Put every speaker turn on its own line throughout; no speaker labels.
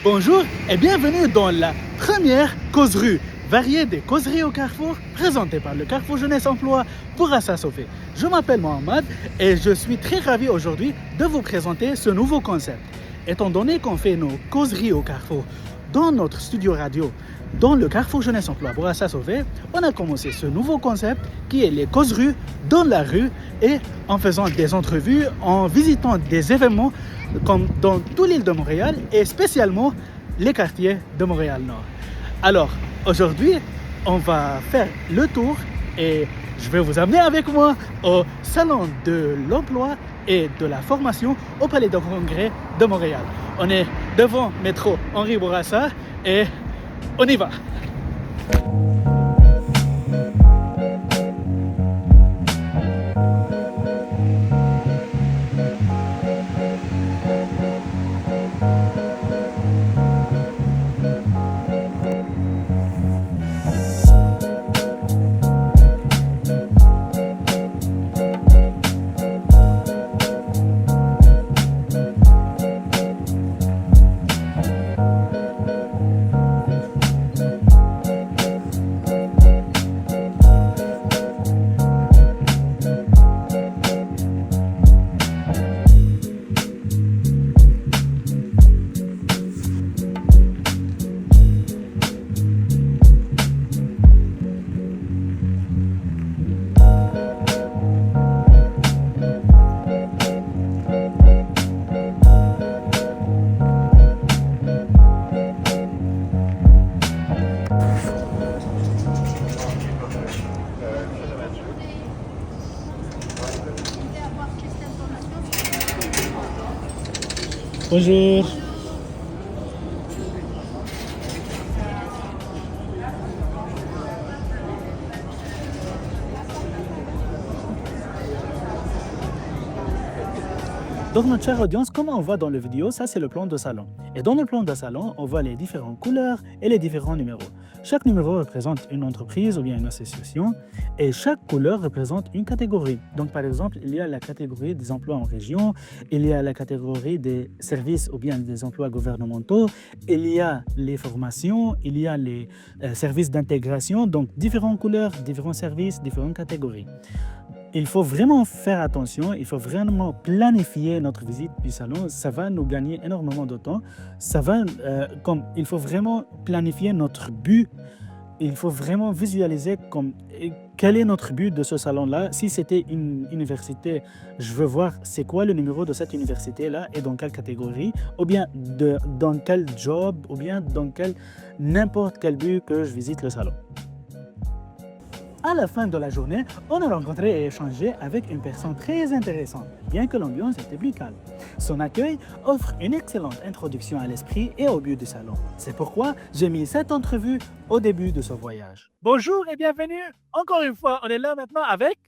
Bonjour et bienvenue dans la première causerie, variée des causeries au Carrefour, présentée par le Carrefour Jeunesse Emploi pour Assa-Sofé. Je m'appelle Mohamed et je suis très ravi aujourd'hui de vous présenter ce nouveau concept. Étant donné qu'on fait nos causeries au Carrefour dans notre studio radio, dans le Carrefour Jeunesse Emploi pour Assa-Sofé, on a commencé ce nouveau concept qui est les causeries dans la rue et en faisant des entrevues, en visitant des événements comme dans toute l'île de Montréal et spécialement les quartiers de Montréal-Nord. Alors, aujourd'hui, on va faire le tour et je vais vous amener avec moi au Salon de l'Emploi et de la Formation au Palais de Congrès de Montréal. On est devant métro Henri Bourassa et on y va. Bonjour. Donc notre chère audience, comme on voit dans la vidéo, ça c'est le plan de salon. Et dans le plan de salon, on voit les différentes couleurs et les différents numéros. Chaque numéro représente une entreprise ou bien une association et chaque couleur représente une catégorie. Donc par exemple, il y a la catégorie des emplois en région, il y a la catégorie des services ou bien des emplois gouvernementaux, il y a les formations, il y a les services d'intégration, donc différentes couleurs, différents services, différentes catégories. Il faut vraiment faire attention, il faut vraiment planifier notre visite du salon, ça va nous gagner énormément de temps, il faut vraiment planifier notre but, il faut vraiment visualiser quel est notre but de ce salon-là. Si c'était une université, je veux voir c'est quoi le numéro de cette université-là et dans quelle catégorie, ou bien dans quel job, ou bien dans n'importe quel but que je visite le salon. À la fin de la journée, on a rencontré et échangé avec une personne très intéressante, bien que l'ambiance était plus calme. Son accueil offre une excellente introduction à l'esprit et au but du salon. C'est pourquoi j'ai mis cette entrevue au début de ce voyage. Bonjour et bienvenue. Encore une fois, on est là maintenant avec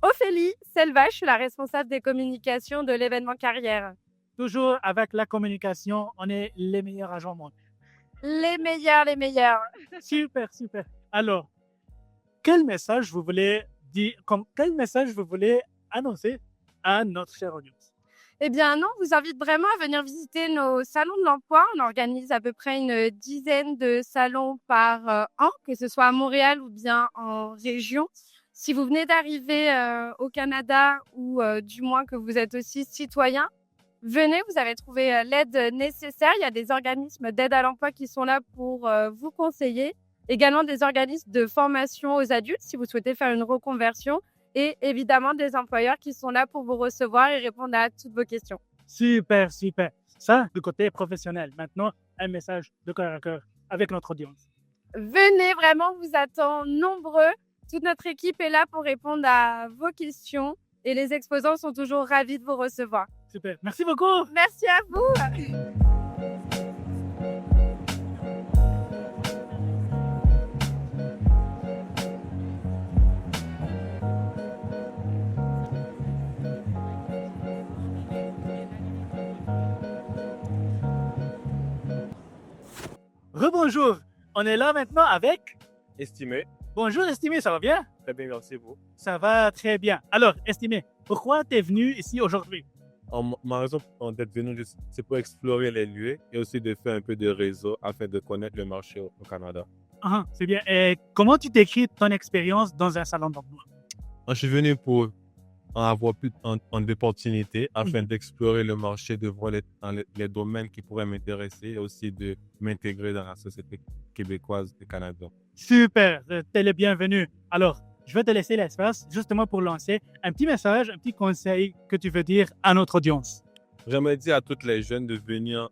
Ophélie Selva, je suis la responsable des communications de l'événement Carrière.
toujours avec la communication, on est les meilleurs agents au monde.
Les meilleurs.
Super. Alors, quel message vous voulez annoncer à notre chère audience?
Eh bien non, on vous invite vraiment à venir visiter nos salons de l'emploi. On organise à peu près une dizaine de salons par an, que ce soit à Montréal ou bien en région. Si vous venez d'arriver au Canada ou du moins que vous êtes aussi citoyen, venez, vous avez trouvé l'aide nécessaire. Il y a des organismes d'aide à l'emploi qui sont là pour vous conseiller. Également des organismes de formation aux adultes si vous souhaitez faire une reconversion et évidemment des employeurs qui sont là pour vous recevoir et répondre à toutes vos questions.
Super. Ça, du côté professionnel. Maintenant, un message de cœur à cœur avec notre audience.
Venez, vraiment, on vous attend nombreux. Toute notre équipe est là pour répondre à vos questions et les exposants sont toujours ravis de vous recevoir.
Super. Merci beaucoup.
Merci à vous.
Rebonjour. On est là maintenant avec
Estimé.
Bonjour Estimé, ça va bien?
Très bien, merci vous.
Ça va très bien. Alors, Estimé, pourquoi tu es venu ici aujourd'hui?
Ma raison d'être venu, c'est pour explorer les lieux et aussi de faire un peu de réseau afin de connaître le marché au Canada.
Ah, c'est bien. Et comment tu décris ton expérience dans un salon d'emploi?
Je suis venu pour avoir plus d'opportunités afin d'explorer le marché, de voir les domaines qui pourraient m'intéresser et aussi de m'intégrer dans la société québécoise du Canada.
Super, t'es le bienvenu. Alors, je vais te laisser l'espace justement pour lancer un petit message, un petit conseil que tu veux dire à notre audience.
J'aimerais dire à toutes les jeunes de venir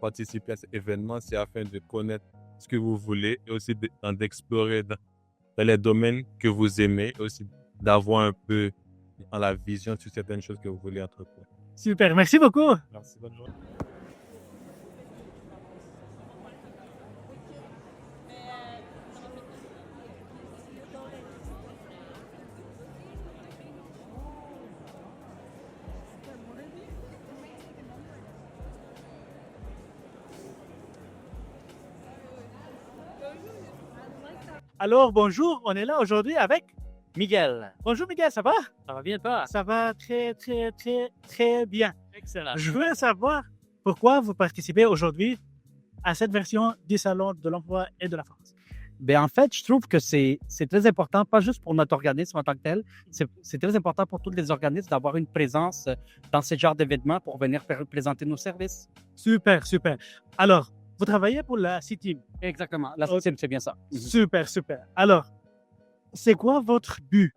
participer à cet événement, c'est afin de connaître ce que vous voulez et aussi d'explorer dans les domaines que vous aimez et aussi d'avoir un peu la vision sur certaines choses que vous voulez entreprendre.
Super, merci beaucoup.
Merci, bonne journée.
Alors, bonjour, on est là aujourd'hui avec
Miguel,
Bonjour Miguel, ça va?
ça va bien toi?
Ça va très, très, très, très bien.
Excellent.
Je veux savoir pourquoi vous participez aujourd'hui à cette version du Salon de l'emploi et de la France.
Ben, en fait, je trouve que c'est très important, pas juste pour notre organisme en tant que tel, c'est très important pour tous les organismes d'avoir une présence dans ce genre d'événements pour venir présenter nos services.
Super, super. Alors, vous travaillez pour la CITIM.
Exactement, la
Ok.
c'est bien ça.
Super, super. Alors, c'est quoi votre but?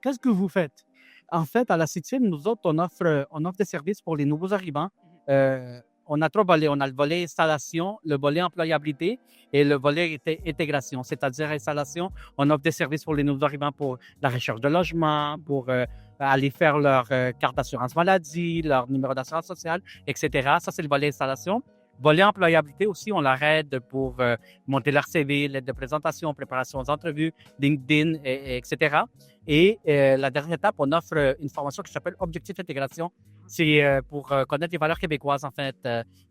Qu'est-ce que vous faites?
En fait, à la CITIM, nous autres, on offre des services pour les nouveaux arrivants. On a 3 volets. On a le volet installation, le volet employabilité et le volet intégration. C'est-à-dire installation, on offre des services pour les nouveaux arrivants pour la recherche de logement, pour aller faire leur carte d'assurance maladie, leur numéro d'assurance sociale, etc. Ça, c'est le volet installation. Volet employabilité aussi, on leur aide pour monter leur CV, l'aide de présentation, préparation aux entrevues, LinkedIn, etc. Et la dernière étape, on offre une formation qui s'appelle Objectif Intégration. C'est pour connaître les valeurs québécoises, en fait.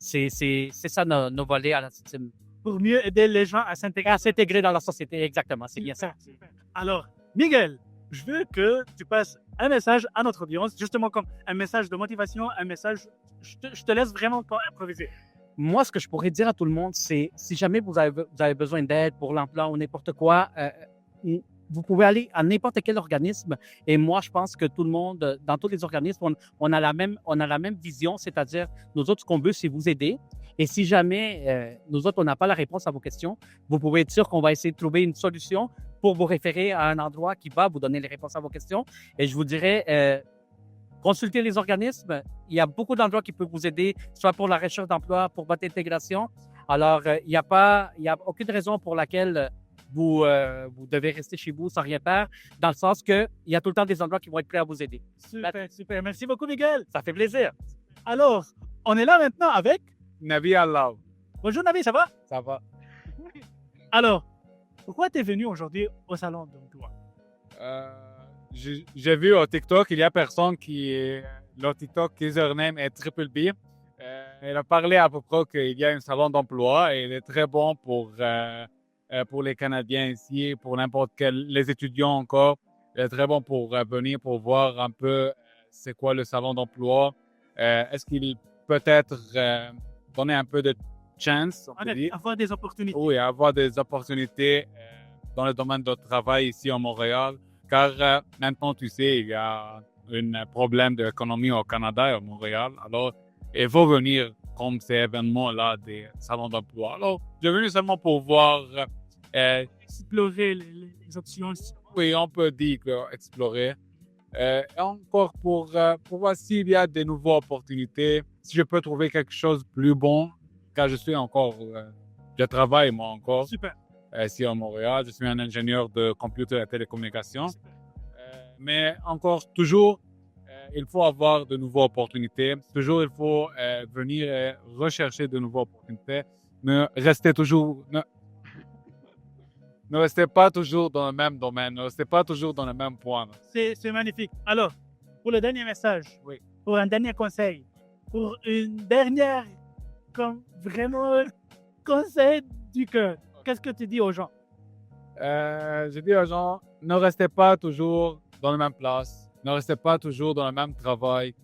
C'est ça nos volets à la CITIM.
Pour mieux aider les gens à s'intégrer.
À s'intégrer dans la société, exactement. C'est bien ça.
Super, super. Alors, Miguel, je veux que tu passes un message à notre audience, justement comme un message de motivation, un message. Je te laisse vraiment pas improviser.
Moi, ce que je pourrais dire à tout le monde, c'est si jamais vous avez besoin d'aide pour l'emploi ou n'importe quoi, vous pouvez aller à n'importe quel organisme. Et moi, je pense que tout le monde, dans tous les organismes, on a la même vision, c'est-à-dire, nous autres, ce qu'on veut, c'est vous aider. Et si jamais nous autres, on n'a pas la réponse à vos questions, vous pouvez être sûr qu'on va essayer de trouver une solution pour vous référer à un endroit qui va vous donner les réponses à vos questions. Et je vous dirais, consultez les organismes. Il y a beaucoup d'endroits qui peuvent vous aider, soit pour la recherche d'emploi, pour votre intégration. Alors, il n'y a aucune raison pour laquelle vous devez rester chez vous sans rien faire, dans le sens qu'il y a tout le temps des endroits qui vont être prêts à vous aider.
Super, super. Merci beaucoup, Miguel.
Ça fait plaisir.
Alors, on est là maintenant avec.
Nabi Allah,
Bonjour Nabi, ça va?
ça va.
Alors, pourquoi tu es venu aujourd'hui au salon d'emploi?
J'ai vu au TikTok, il y a personne leur TikTok username est Triple B. Elle a parlé à peu près qu'il y a un salon d'emploi et il est très bon pour les Canadiens ici, pour n'importe quel, les étudiants encore. Il est très bon pour venir, pour voir un peu c'est quoi le salon d'emploi. Est-ce qu'il peut être donner un peu de chance, on peut dire.
Avoir des opportunités.
Oui, avoir des opportunités dans le domaine de travail ici à Montréal. Car maintenant, tu sais, il y a un problème de l'économie au Canada et à Montréal. Alors, il faut venir comme ces événements-là des salons d'emploi. Alors, j'ai venu seulement pour voir.
Explorer les options.
Oui, on peut dire que explorer. Et encore pour voir s'il y a de nouvelles opportunités, si je peux trouver quelque chose de plus bon, car je suis encore, je travaille moi encore
Super.
ici à Montréal. Je suis un ingénieur de computer et télécommunications. Mais encore, toujours, il faut avoir de nouvelles opportunités. Toujours, il faut venir rechercher de nouvelles opportunités. Ne restez toujours... Ne restez pas toujours dans le même domaine, ne restez pas toujours dans le même point.
C'est magnifique. Alors, pour le dernier message,
Oui.
pour un dernier conseil, pour une dernière, comme vraiment, conseil du cœur, qu'est-ce que tu dis aux gens?
Je dis aux gens, ne restez pas toujours dans la même place, ne restez pas toujours dans le même travail.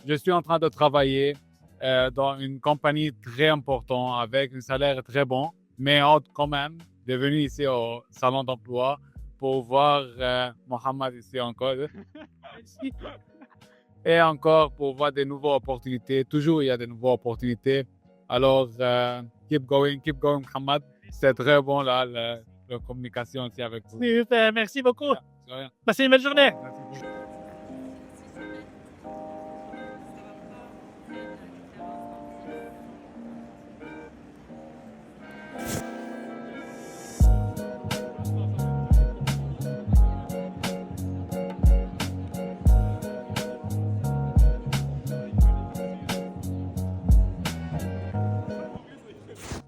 je suis en train de travailler dans une compagnie très importante avec un salaire très bon, mais quand même, de venir ici au salon d'emploi pour voir Mohamed ici encore. Et encore pour voir des nouvelles opportunités. Toujours, il y a de nouvelles opportunités. Alors, keep going, Mohamed. C'est très bon, là, la communication ici avec vous.
Super, merci beaucoup.
C'est rien.
Passez une belle journée.
Merci beaucoup.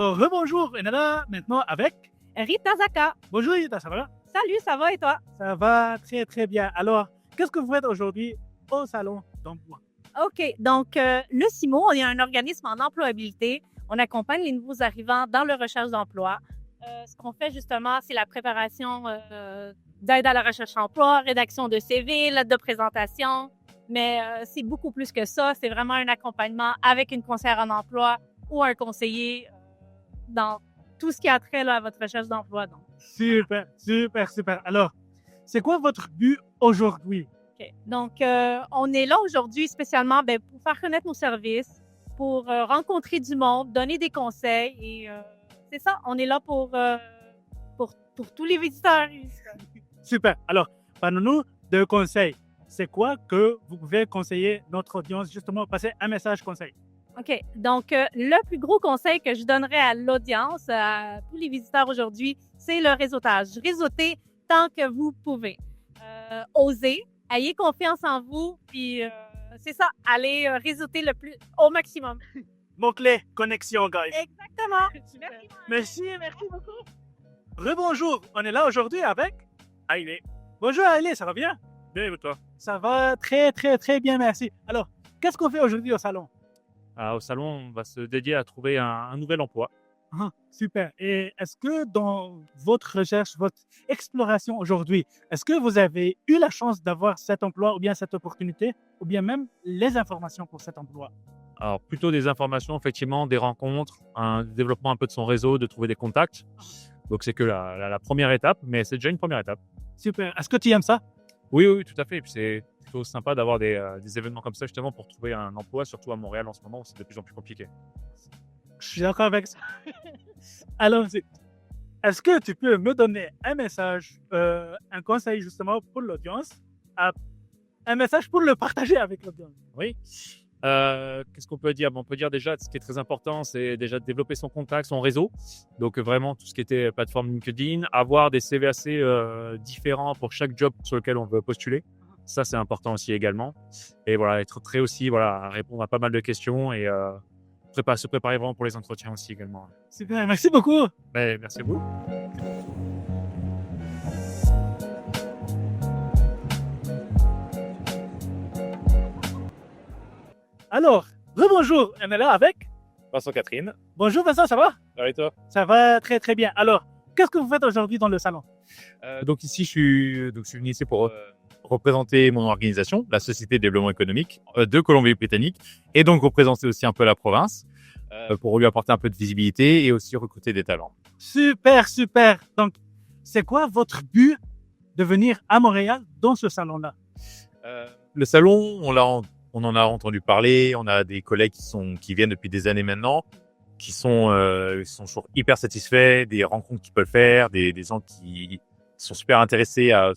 Rebonjour, on est là maintenant avec.
Rita Zaka.
Bonjour Rita, ça va?
Salut, ça va et toi?
Ça va très très bien. Alors, qu'est-ce que vous faites aujourd'hui au salon d'emploi?
OK. Donc, le CIMO, on est un organisme en employabilité. On accompagne les nouveaux arrivants dans leur recherche d'emploi. Ce qu'on fait justement, c'est la préparation d'aide à la recherche d'emploi, rédaction de CV, lettre de présentation. Mais c'est beaucoup plus que ça. C'est vraiment un accompagnement avec une conseillère en emploi ou un conseiller dans tout ce qui a trait là, à votre recherche d'emploi. Donc.
Super, super, super. Alors, c'est quoi votre but aujourd'hui?
OK. Donc, on est là aujourd'hui spécialement pour faire connaître nos services, pour rencontrer du monde, donner des conseils et c'est ça, on est là pour tous les visiteurs.
Super. Alors, parlons-nous de conseils. C'est quoi que vous pouvez conseiller notre audience, justement, passer un message conseil?
OK. Donc, le plus gros conseil que je donnerais à l'audience, à tous les visiteurs aujourd'hui, c'est le réseautage. Réseautez tant que vous pouvez. Osez, ayez confiance en vous, puis c'est ça, allez réseauter au maximum.
Mot-clé, connexion, guys.
Exactement.
Merci beaucoup. Rebonjour, on est là aujourd'hui avec Aïlé. Bonjour Aïlé, ça va bien?
Bien, et toi?
Ça va très très très bien, merci. Alors, qu'est-ce qu'on fait aujourd'hui au salon?
Au salon, on va se dédier à trouver un nouvel emploi.
Ah, super. Et est-ce que dans votre recherche, votre exploration aujourd'hui, est-ce que vous avez eu la chance d'avoir cet emploi ou bien cette opportunité ou bien même les informations pour cet emploi?
Alors, plutôt des informations, effectivement, des rencontres, un développement un peu de son réseau, de trouver des contacts. Donc, c'est que la première étape, mais c'est déjà une première étape.
Super. Est-ce que tu aimes ça?
Oui, tout à fait. Et puis, c'est plutôt sympa d'avoir des événements comme ça, justement, pour trouver un emploi, surtout à Montréal en ce moment où c'est de plus en plus compliqué.
Je suis d'accord avec ça. Alors, est-ce que tu peux me donner un message, un conseil justement pour l'audience, un message pour le partager avec l'audience?
Oui. Qu'est-ce qu'on peut dire? On peut dire déjà, ce qui est très important, c'est déjà de développer son contact, son réseau. Donc vraiment, tout ce qui était plateforme LinkedIn, avoir des CV assez différents pour chaque job sur lequel on veut postuler. Ça, c'est important aussi également. Et voilà, être prêt aussi à répondre à pas mal de questions et se préparer vraiment pour les entretiens aussi également.
Super, merci beaucoup.
Mais merci à vous.
Alors, rebonjour, on est là avec
Vincent Catherine.
Bonjour Vincent, ça va?
Ça va et toi?
Ça va très très bien. Alors, qu'est-ce que vous faites aujourd'hui dans le salon?
Donc ici, je suis venu ici pour représenter mon organisation, la Société de développement économique de Colombie-Britannique, et donc représenter aussi un peu la province pour lui apporter un peu de visibilité et aussi recruter des talents.
Super, super. Donc, c'est quoi votre but de venir à Montréal dans ce salon-là?
Le salon, on en a entendu parler, on a des collègues qui viennent depuis des années maintenant, qui sont toujours hyper satisfaits des rencontres qu'ils peuvent faire, des gens qui sont super intéressés à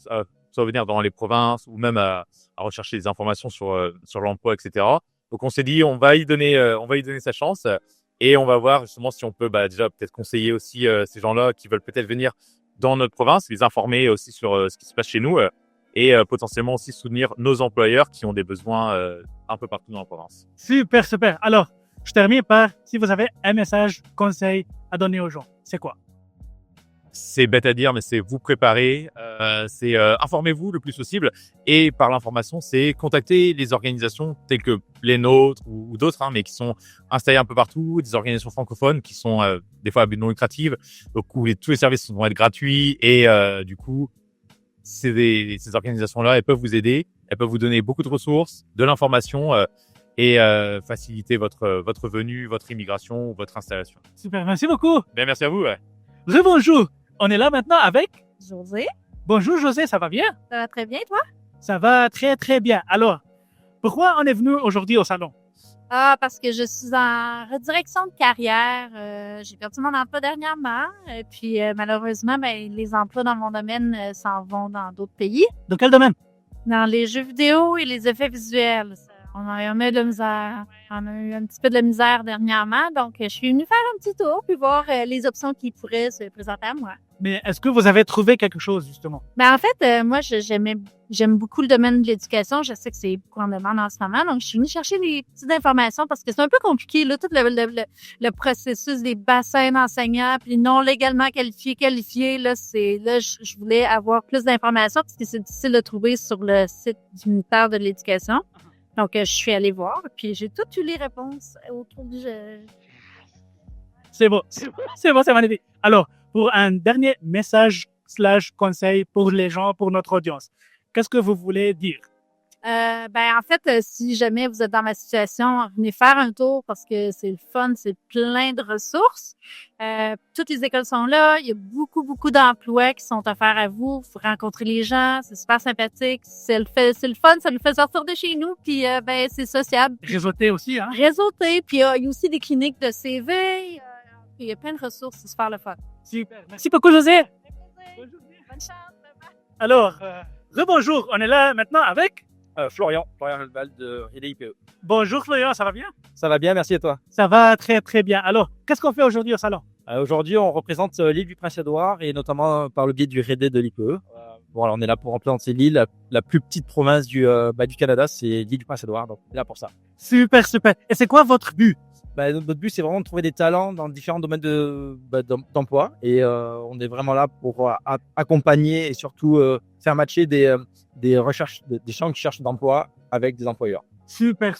soit venir dans les provinces ou même à rechercher des informations sur l'emploi, etc. Donc on s'est dit on va y donner sa chance et on va voir justement si on peut déjà peut-être conseiller aussi ces gens-là qui veulent peut-être venir dans notre province, les informer aussi sur ce qui se passe chez nous et potentiellement aussi soutenir nos employeurs qui ont des besoins un peu partout dans la province.
Super, super. Alors, je termine par si vous avez un message, conseil à donner aux gens, c'est quoi?
C'est bête à dire, mais c'est vous préparer, c'est informez-vous le plus possible. Et par l'information, c'est contacter les organisations telles que les nôtres ou d'autres, mais qui sont installées un peu partout, des organisations francophones qui sont des fois à but non lucratif, donc où tous les services vont être gratuits. Et du coup, ces organisations-là, elles peuvent vous aider, elles peuvent vous donner beaucoup de ressources, de l'information, et faciliter votre venue, votre immigration ou votre installation.
Super, merci beaucoup.
Bien, merci à vous. Ouais.
Rebonjour. On est là maintenant avec...
José,
Bonjour José, ça va bien?
ça va très bien, toi?
Ça va très très bien. Alors, pourquoi on est venu aujourd'hui au salon?
Ah, parce que je suis en redirection de carrière. J'ai perdu mon emploi dernièrement. Et puis, malheureusement, ben, les emplois dans mon domaine s'en vont dans d'autres pays.
Dans quel domaine?
Dans les jeux vidéo et les effets visuels. On a eu de la misère. On a eu un petit peu de la misère dernièrement. Donc, je suis venue faire un petit tour puis voir les options qui pourraient se présenter à moi.
Mais est-ce que vous avez trouvé quelque chose, justement?
Ben, en fait, moi, j'aime beaucoup le domaine de l'éducation. Je sais que c'est beaucoup en demande en ce moment. Donc, je suis venue chercher des petites informations parce que c'est un peu compliqué, là, tout le processus des bassins d'enseignants puis non légalement qualifiés, là, je voulais avoir plus d'informations parce que c'est difficile de trouver sur le site du ministère de l'Éducation. Donc, je suis allée voir puis j'ai toutes eu les réponses autour du jeu.
C'est bon, c'est magnifique. Alors, pour un dernier message / conseil pour les gens, pour notre audience, qu'est-ce que vous voulez dire?
Ben en fait, si jamais vous êtes dans ma situation, venez faire un tour parce que c'est le fun, c'est plein de ressources. Toutes les écoles sont là, il y a beaucoup d'emplois qui sont offerts à vous. Vous rencontrez les gens, c'est super sympathique, c'est le fun, ça nous fait sortir de chez nous, puis ben c'est sociable.
Réseauter aussi, hein?
Réseauter, puis il y a aussi des cliniques de CV, il y a plein de ressources, c'est super le fun.
Super. Merci beaucoup, José.
Bonne chance.
Alors, rebonjour. On est là maintenant avec...
Florian Jelval de IDIPE.
Bonjour Florian, ça va bien?
Ça va bien, merci et toi?
Ça va très très bien. Alors, qu'est-ce qu'on fait aujourd'hui au salon?
Aujourd'hui, on représente l'île du Prince-Édouard et notamment par le biais du RD de l'IPE. Voilà, on est là pour représenter l'île, la plus petite province du Canada, c'est l'île du Prince-Édouard, donc on est là pour ça.
Super. Et c'est quoi votre but?
Notre but, c'est vraiment de trouver des talents dans différents domaines d'emploi et on est vraiment là pour accompagner et surtout faire matcher des gens qui cherchent d'emploi avec des employeurs.
Super.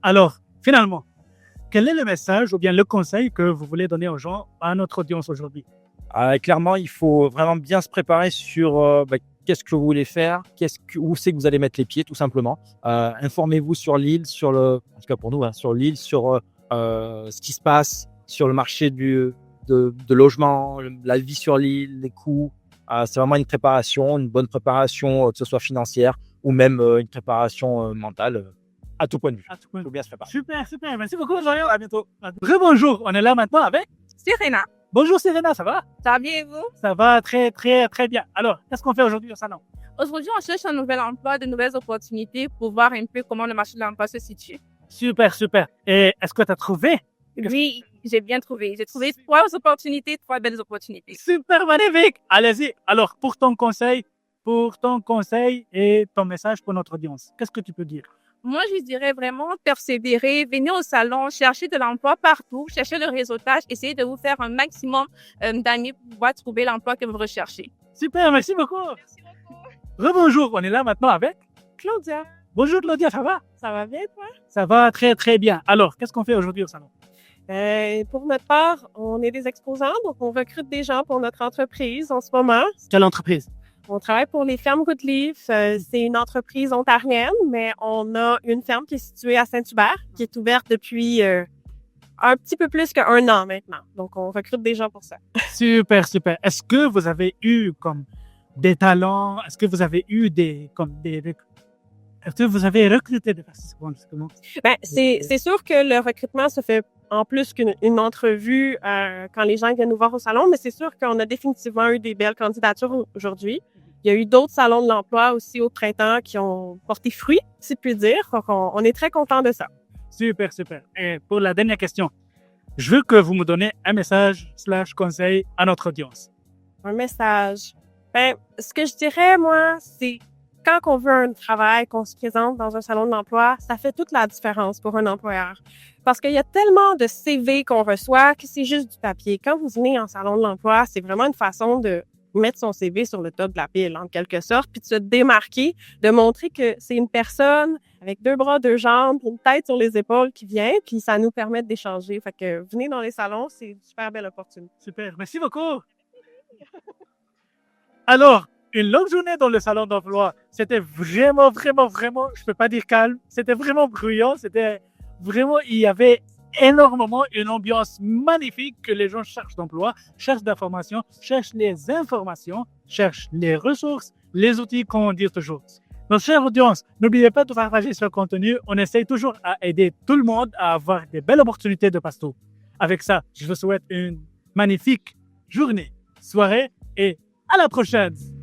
Alors, finalement, quel est le message ou bien le conseil que vous voulez donner aux gens, à notre audience aujourd'hui?
Clairement, il faut vraiment bien se préparer sur qu'est-ce que vous voulez faire, où c'est que vous allez mettre les pieds, tout simplement. Informez-vous sur l'île, en tout cas pour nous, sur l'île, sur ce qui se passe sur le marché de logement, la vie sur l'île, les coûts. C'est vraiment une bonne préparation, que ce soit financière ou même une préparation mentale, à tout point de vue. Il faut bien se préparer.
Super. Merci beaucoup, Florian. À bientôt. Rebonjour. On est là maintenant avec...
Serena,
Bonjour Serena, ça va?
ça va bien et vous?
Ça va très bien. Alors, qu'est-ce qu'on fait aujourd'hui au salon?
Aujourd'hui, on cherche un nouvel emploi, de nouvelles opportunités pour voir un peu comment le marché de l'emploi se situe.
Super. Et est-ce que tu as trouvé?
Oui, j'ai bien trouvé. J'ai trouvé 3 opportunités, 3 belles opportunités.
Super magnifique. Allez-y. Alors, pour ton conseil et ton message pour notre audience, qu'est-ce que tu peux dire?
Moi, je dirais vraiment persévérer, venir au salon, chercher de l'emploi partout, chercher le réseautage, essayer de vous faire un maximum d'années pour pouvoir trouver l'emploi que vous recherchez.
Super, merci beaucoup.
Merci beaucoup.
Rebonjour, on est là maintenant avec
Claudia,
Bonjour Claudia, ça va?
ça va bien toi?
Ça va très bien. Alors, qu'est-ce qu'on fait aujourd'hui au salon?
Pour notre part, on est des exposants, donc on recrute des gens pour notre entreprise en ce moment.
Quelle entreprise?
On travaille pour les fermes Goodleaf. C'est une entreprise ontarienne, mais on a une ferme qui est située à Saint-Hubert, qui est ouverte depuis un petit peu plus qu'1 an maintenant. Donc, on recrute des gens pour ça.
Super. Est-ce que vous avez eu comme des talents? Est-ce que vous avez eu est-ce que vous avez recruté des participants?
C'est sûr que le recrutement se fait en plus qu'une entrevue quand les gens viennent nous voir au salon, mais c'est sûr qu'on a définitivement eu des belles candidatures aujourd'hui. Il y a eu d'autres salons de l'emploi aussi au printemps qui ont porté fruit, si je puis dire. Donc, on est très content de ça.
Super. Et pour la dernière question, je veux que vous me donnez un message / conseil à notre audience.
Un message. Ce que je dirais, moi, c'est quand on veut un travail, qu'on se présente dans un salon de l'emploi, ça fait toute la différence pour un employeur. Parce qu'il y a tellement de CV qu'on reçoit que c'est juste du papier. Quand vous venez en salon de l'emploi, c'est vraiment une façon de mettre son CV sur le top de la pile, en quelque sorte, puis de se démarquer, de montrer que c'est une personne avec 2 bras, 2 jambes, une tête sur les épaules qui vient, puis ça nous permet d'échanger. Fait que venez dans les salons, c'est une super belle opportunité.
Super, merci beaucoup. Alors, une longue journée dans le salon d'emploi. C'était vraiment, je peux pas dire calme. C'était vraiment bruyant. C'était Vraiment, il y avait énormément une ambiance magnifique que les gens cherchent d'emploi, cherchent d'informations, cherchent les informations, cherchent les ressources, les outils, comme on dit toujours. Donc, chère audience, n'oubliez pas de partager ce contenu. On essaye toujours à aider tout le monde à avoir des belles opportunités de partout. Avec ça, je vous souhaite une magnifique journée, soirée et à la prochaine!